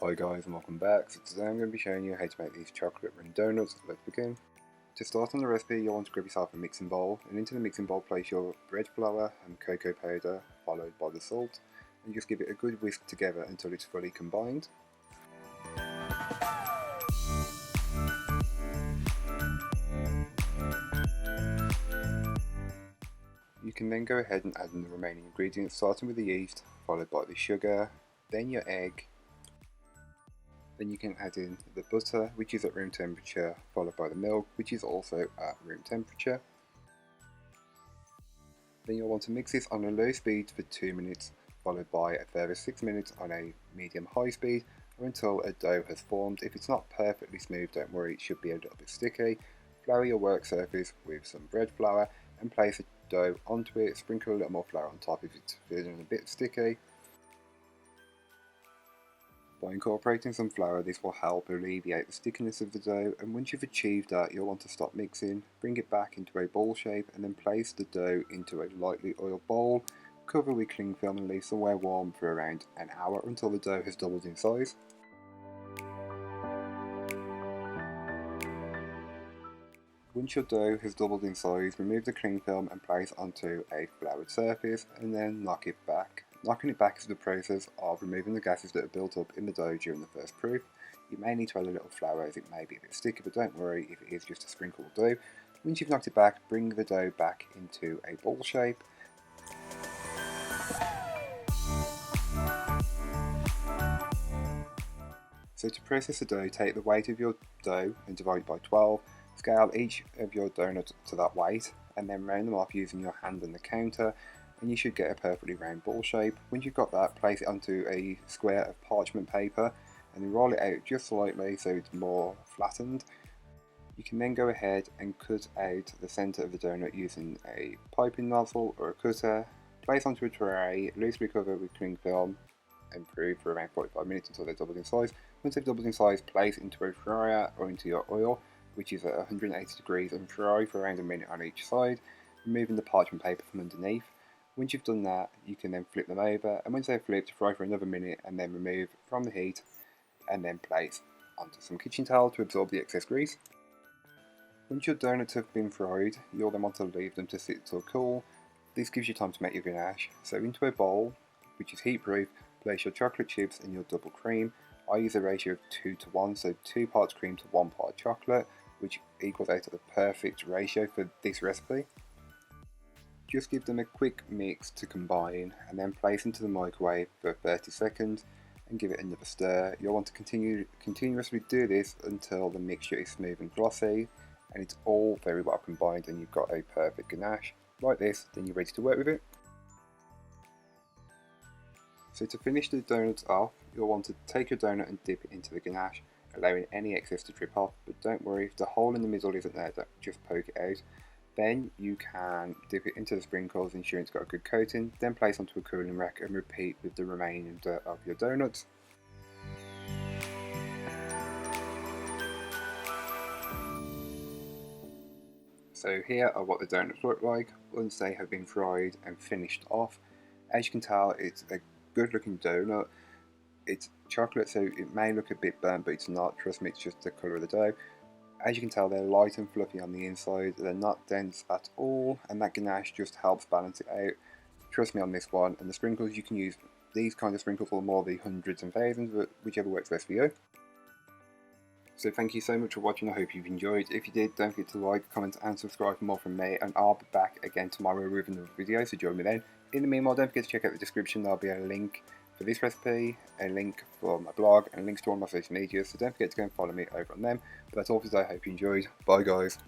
Hi guys and welcome back. So today I'm going to be showing you how to make these chocolate rim donuts. Let's begin. To start on the recipe, you'll want to grab yourself a mixing bowl, and into the mixing bowl place your bread flour and cocoa powder followed by the salt, and just give it a good whisk together until it's fully combined. You can then go ahead and add in the remaining ingredients, starting with the yeast, followed by the sugar, then your egg. Then you can add in the butter, which is at room temperature, followed by the milk, which is also at room temperature. Then you'll want to mix this on a low speed for 2 minutes, followed by a further 6 minutes on a medium-high speed, or until a dough has formed. If it's not perfectly smooth, don't worry, it should be a little bit sticky. Flour your work surface with some bread flour and place the dough onto it. Sprinkle a little more flour on top if it's feeling a bit sticky. By incorporating some flour, this will help alleviate the stickiness of the dough, and once you've achieved that, you'll want to stop mixing, bring it back into a ball shape, and then place the dough into a lightly oiled bowl, cover with cling film and leave somewhere warm for around an hour until the dough has doubled in size. Once your dough has doubled in size, remove the cling film and place onto a floured surface, and then knock it back. Knocking it back is the process of removing the gases that are built up in the dough during the first proof. You may need to add a little flour as it may be a bit sticky, but don't worry if it is just a sprinkle of dough. Once you've knocked it back, bring the dough back into a ball shape. So to process the dough, take the weight of your dough and divide it by 12. Scale each of your donuts to that weight, and then round them off using your hand on the counter, and you should get a perfectly round ball shape. Once you've got that, place it onto a square of parchment paper and then roll it out just slightly so it's more flattened. You can then go ahead and cut out the centre of the donut using a piping nozzle or a cutter. Place onto a tray, loosely cover with cling film, and brew for around 45 minutes until they're doubled in size. Once they've doubled in size, place into a fryer or into your oil, which is at 180 degrees, and fry for around a minute on each side, removing the parchment paper from underneath. Once you've done that, you can then flip them over, and once they're flipped, fry for another minute and then remove from the heat, and then place onto some kitchen towel to absorb the excess grease. Once your donuts have been fried, you'll then want to leave them to sit till cool. This gives you time to make your ganache. So into a bowl, which is heat proof, place your chocolate chips and your double cream. I use a ratio of 2 to 1, so 2 parts cream to 1 part chocolate, which equals out to the perfect ratio for this recipe. Just give them a quick mix to combine, and then place into the microwave for 30 seconds and give it another stir. You'll want to continuously do this until the mixture is smooth and glossy and it's all very well combined and you've got a perfect ganache. Like this, then you're ready to work with it. So to finish the donuts off, you'll want to take your donut and dip it into the ganache, allowing any excess to drip off, but don't worry if the hole in the middle isn't there, just poke it out. Then you can dip it into the sprinkles, ensuring it's got a good coating, then place onto a cooling rack and repeat with the remainder of your donuts. So here are what the donuts look like once they have been fried and finished off. As you can tell, it's a good looking donut. It's chocolate, so it may look a bit burnt, but it's not. Trust me, it's just the colour of the dough. As you can tell, they're light and fluffy on the inside, they're not dense at all, and that ganache just helps balance it out. Trust me on this one. And the sprinkles, you can use these kind of sprinkles or more the hundreds and thousands, but whichever works best for you. So thank you so much for watching, I hope you've enjoyed. If you did, don't forget to like, comment and subscribe for more from me, and I'll be back again tomorrow with another video, so join me then. In the meanwhile, don't forget to check out the description, there'll be a link for this recipe, a link for my blog, and links to all my social media, so don't forget to go and follow me over on them. But that's all for today, I hope you enjoyed. Bye guys.